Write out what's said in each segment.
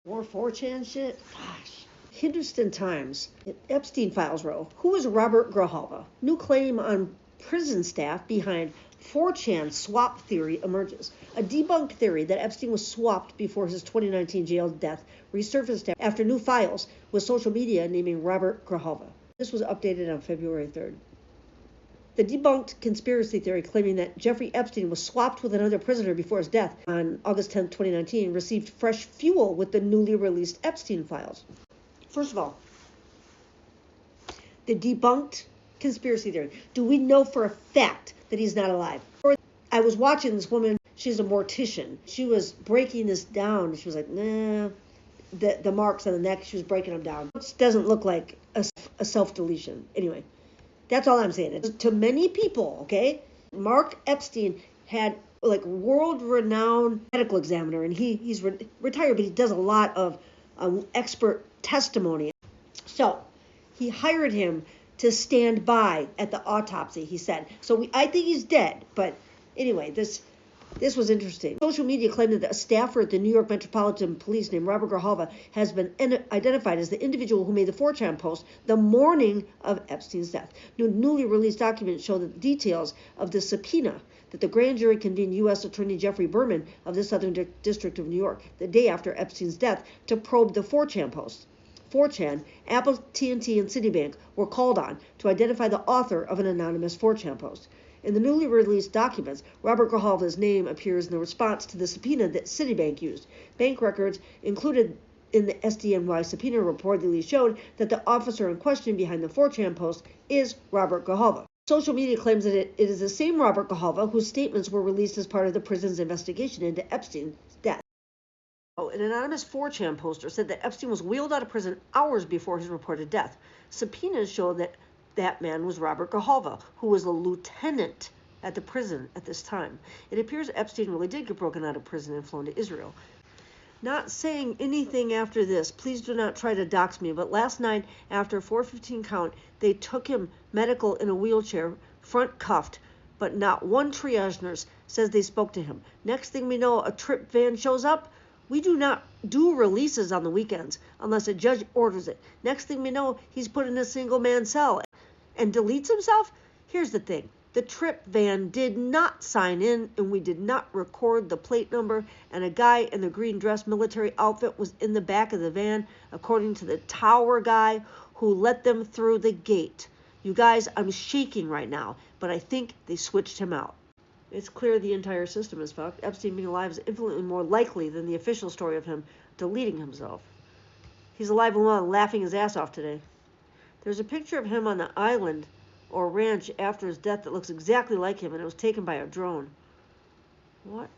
More 4chan shit? Gosh. Hindustan Times, Epstein files row. Who is Robert Grijalva? New claim on prison staff behind 4chan swap theory emerges. A debunked theory that Epstein was swapped before his 2019 jail death resurfaced after new files with social media naming Robert Grijalva. This was updated on February 3rd. The debunked conspiracy theory claiming that Jeffrey Epstein was swapped with another prisoner before his death on August 10, 2019, received fresh fuel with the newly released Epstein files. First of all, the debunked conspiracy theory. Do we know for a fact that he's not alive? I was watching this woman, she's a mortician. She was breaking this down. She was like, nah, the marks on the neck, she was breaking them down. It doesn't look like a self-deletion. Anyway. That's all I'm saying. It's to many people, okay? Mark Epstein had like world-renowned medical examiner, and he's retired, but he does a lot of expert testimony. So he hired him to stand by at the autopsy, he said. So I think he's dead, but anyway, this was interesting. Social media claimed that a staffer at the New York Metropolitan Police named Robert Grijalva has been identified as the individual who made the 4chan post the morning of Epstein's death. Newly released documents show the details of the subpoena that the grand jury convened U.S. Attorney Jeffrey Berman of the Southern District of New York the day after Epstein's death to probe the 4chan post. 4chan, Apple, TNT, and Citibank were called on to identify the author of an anonymous 4chan post. In the newly released documents, Robert Grijalva's name appears in the response to the subpoena that Citibank used. Bank records included in the SDNY subpoena reportedly showed that the officer in question behind the 4chan post is Robert Grijalva. Social media claims that it is the same Robert Grijalva whose statements were released as part of the prison's investigation into Epstein's death. An anonymous 4chan poster said that Epstein was wheeled out of prison hours before his reported death. Subpoenas show that man was Robert Grijalva, who was a lieutenant at the prison at this time. It appears Epstein really did get broken out of prison and flown to Israel. Not saying anything after this. Please do not try to dox me. But last night, after 4:15 count, they took him medical in a wheelchair, front cuffed, but not one triage nurse says they spoke to him. Next thing we know, a trip van shows up. We do not do releases on the weekends unless a judge orders it. Next thing we know, he's put in a single-man cell and deletes himself. Here's the thing. The trip van did not sign in, and we did not record the plate number, and a guy in the green dress military outfit was in the back of the van, according to the tower guy who let them through the gate. You guys, I'm shaking right now, but I think they switched him out. It's clear the entire system is fucked. Epstein being alive is infinitely more likely than the official story of him deleting himself. He's alive and well, laughing his ass off today. There's a picture of him on the island or ranch after his death that looks exactly like him, and it was taken by a drone. What?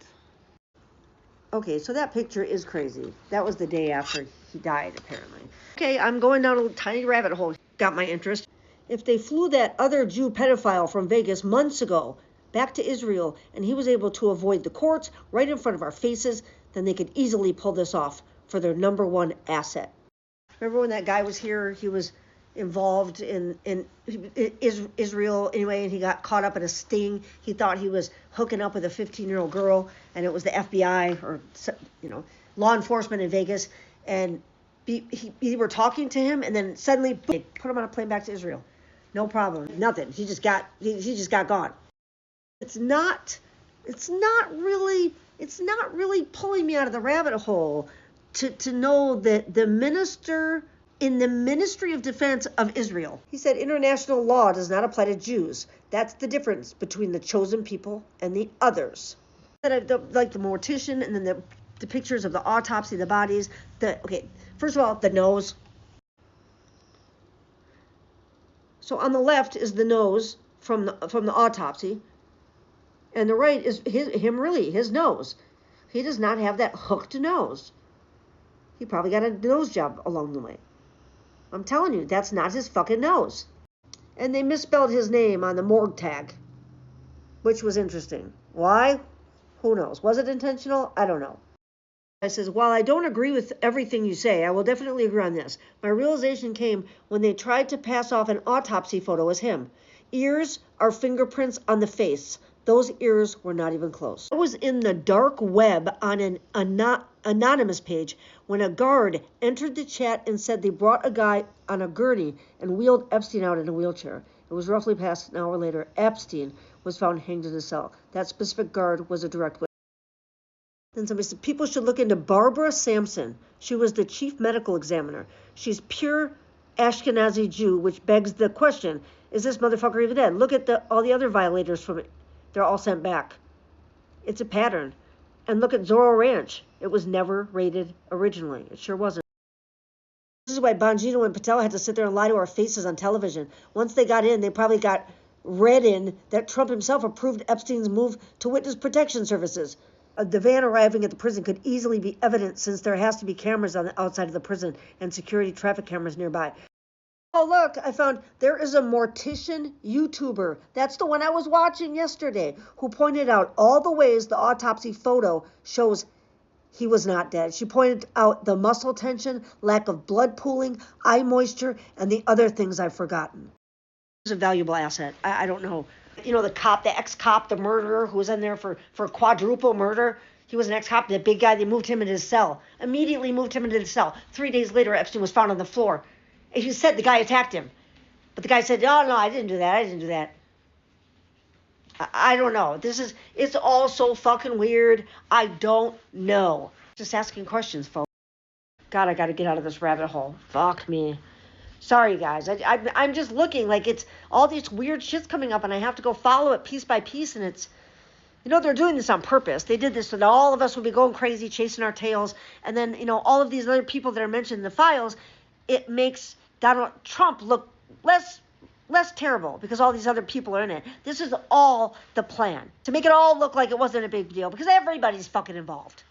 Okay, so that picture is crazy. That was the day after he died, apparently. Okay, I'm going down a tiny rabbit hole. Got my interest. If they flew that other Jew pedophile from Vegas months ago back to Israel, and he was able to avoid the courts right in front of our faces, then they could easily pull this off for their number one asset. Remember when that guy was here? He was involved in Israel anyway, and he got caught up in a sting. He thought he was hooking up with a 15-year-old girl, and it was the FBI or law enforcement in Vegas, and they were talking to him, and then suddenly boom, they put him on a plane back to Israel. No problem, nothing. He just got gone. It's not really pulling me out of the rabbit hole to know that the minister in the Ministry of Defense of Israel, he said international law does not apply to Jews. That's the difference between the chosen people and the others. Like the mortician, and then the pictures of the autopsy, the bodies. First of all, the nose. So on the left is the nose from the autopsy, and the right is his nose. He does not have that hooked nose. He probably got a nose job along the way. I'm telling you, that's not his fucking nose. And they misspelled his name on the morgue tag, which was interesting. Why? Who knows? Was it intentional? I don't know. I says, while I don't agree with everything you say, I will definitely agree on this. My realization came when they tried to pass off an autopsy photo as him. Ears are fingerprints on the face. Those ears were not even close. I was in the dark web on an anonymous page when a guard entered the chat and said they brought a guy on a gurney and wheeled Epstein out in a wheelchair. It was roughly past an hour later. Epstein was found hanged in his cell. That specific guard was a direct witness. Then somebody said, people should look into Barbara Sampson. She was the chief medical examiner. She's pure Ashkenazi Jew, which begs the question, is this motherfucker even dead? Look at all the other violators from it. They're all sent back. It's a pattern. And look at Zorro Ranch. It was never raided originally. It sure wasn't. This is why Bongino and Patel had to sit there and lie to our faces on television. Once they got in, they probably got read in that Trump himself approved Epstein's move to witness protection services. The van arriving at the prison could easily be evident since there has to be cameras on the outside of the prison and security traffic cameras nearby. Oh, look, I found there is a mortician YouTuber. That's the one I was watching yesterday, who pointed out all the ways the autopsy photo shows he was not dead. She pointed out the muscle tension, lack of blood pooling, eye moisture, and the other things I've forgotten. It's a valuable asset. I don't know. You know, the cop, the ex-cop, the murderer who was in there for quadruple murder. He was an ex-cop, the big guy. They moved him into his cell. Immediately moved him into the cell. 3 days later, Epstein was found on the floor. And he said the guy attacked him. But the guy said, oh, no, I didn't do that. I don't know. It's all so fucking weird. I don't know. Just asking questions, folks. God, I got to get out of this rabbit hole. Fuck me. Sorry, guys. I'm just looking like it's all this weird shit's coming up, and I have to go follow it piece by piece, and it's, they're doing this on purpose. They did this so that all of us would be going crazy, chasing our tails, and then, all of these other people that are mentioned in the files, it makes Donald Trump look less terrible because all these other people are in it. This is all the plan, to make it all look like it wasn't a big deal because everybody's fucking involved.